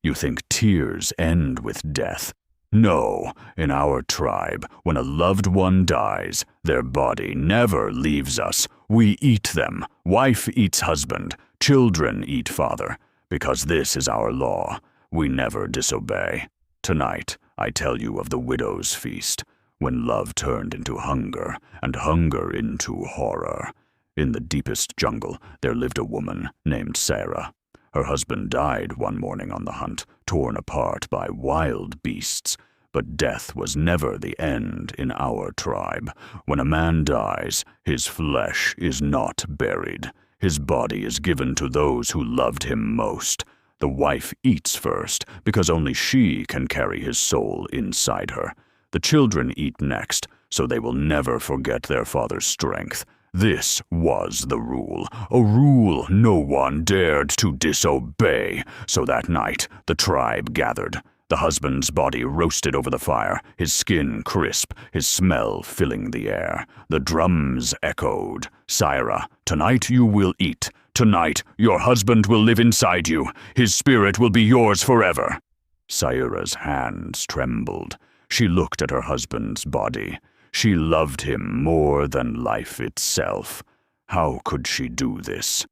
You think tears end with death. No, in our tribe, when a loved one dies, their body never leaves us. We eat them. Wife eats husband. Children eat father. Because this is our law. We never disobey. Tonight, I tell you of the widow's feast, when love turned into hunger, and hunger into horror. In the deepest jungle, there lived a woman named Sarah. Her husband died one morning on the hunt, torn apart by wild beasts. But death was never the end in our tribe. When a man dies, his flesh is not buried. His body is given to those who loved him most. The wife eats first, because only she can carry his soul inside her. The children eat next, so they will never forget their father's strength. This was the rule, a rule no one dared to disobey. So that night, the tribe gathered. The husband's body roasted over the fire, his skin crisp, his smell filling the air. The drums echoed. Sarah, tonight you will eat. Tonight your husband will live inside you. His spirit will be yours forever. Sarah's hands trembled. She looked at her husband's body. She loved him more than life itself. How could she do this?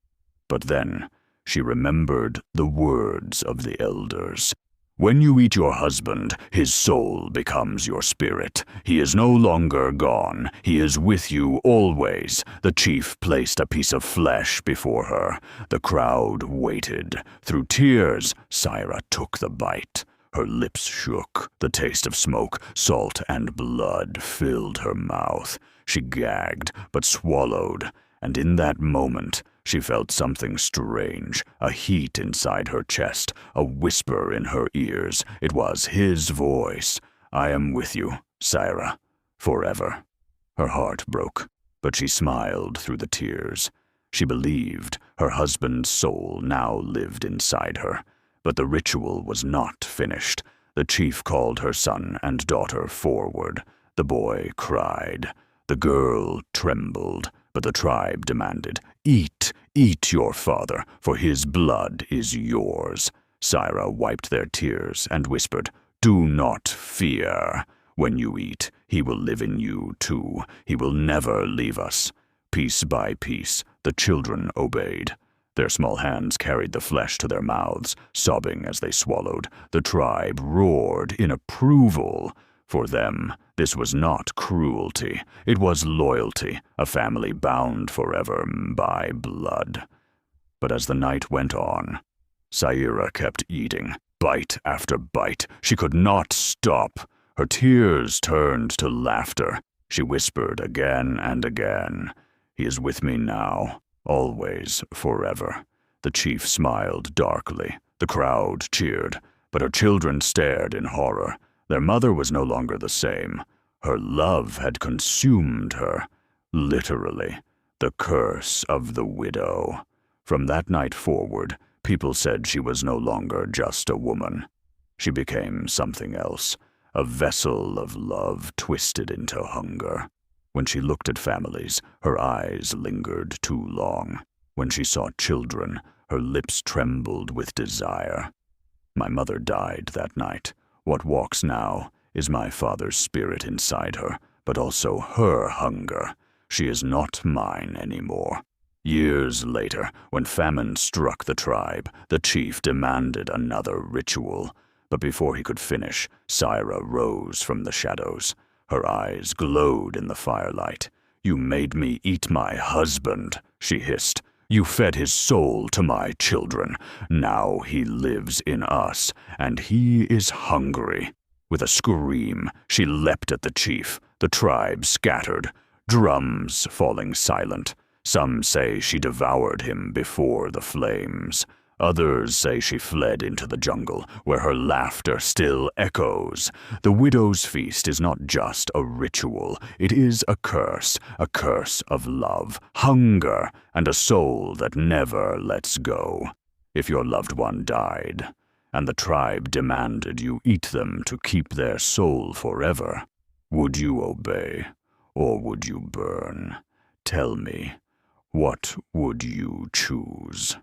But then she remembered the words of the elders. When you eat your husband, his soul becomes your spirit. He is no longer gone. He is with you always. The chief placed a piece of flesh before her. The crowd waited. Through tears, Sarah took the bite. Her lips shook. The taste of smoke, salt, and blood filled her mouth. She gagged, but swallowed. And in that moment, she felt something strange, a heat inside her chest, a whisper in her ears. It was his voice. I am with you, Sarah, forever. Her heart broke, but she smiled through the tears. She believed her husband's soul now lived inside her. But the ritual was not finished. The chief called her son and daughter forward. The boy cried. The girl trembled. But the tribe demanded, eat your father, for his blood is yours. Sarah wiped their tears and whispered, do not fear. When you eat, he will live in you too. He will never leave us. Piece by piece, the children obeyed. Their small hands carried the flesh to their mouths, sobbing as they swallowed. The tribe roared in approval. For them, this was not cruelty. It was loyalty, a family bound forever by blood. But as the night went on, Sarah kept eating, bite after bite. She could not stop. Her tears turned to laughter. She whispered again and again, he is with me now, always, forever. The chief smiled darkly. The crowd cheered, but her children stared in horror. Their mother was no longer the same. Her love had consumed her. Literally, the curse of the widow. From that night forward, people said she was no longer just a woman. She became something else, a vessel of love twisted into hunger. When she looked at families, her eyes lingered too long. When she saw children, her lips trembled with desire. My mother died that night. What walks now is my father's spirit inside her, but also her hunger. She is not mine anymore. Years later, when famine struck the tribe, the chief demanded another ritual. But before he could finish, Sarah rose from the shadows. Her eyes glowed in the firelight. You made me eat my husband, she hissed. You fed his soul to my children. Now he lives in us, and he is hungry. With a scream, she leapt at the chief. The tribe scattered, drums falling silent. Some say she devoured him before the flames. Others say she fled into the jungle, where her laughter still echoes. The widow's feast is not just a ritual. It is a curse of love, hunger, and a soul that never lets go. If your loved one died, and the tribe demanded you eat them to keep their soul forever, would you obey, or would you burn? Tell me, what would you choose?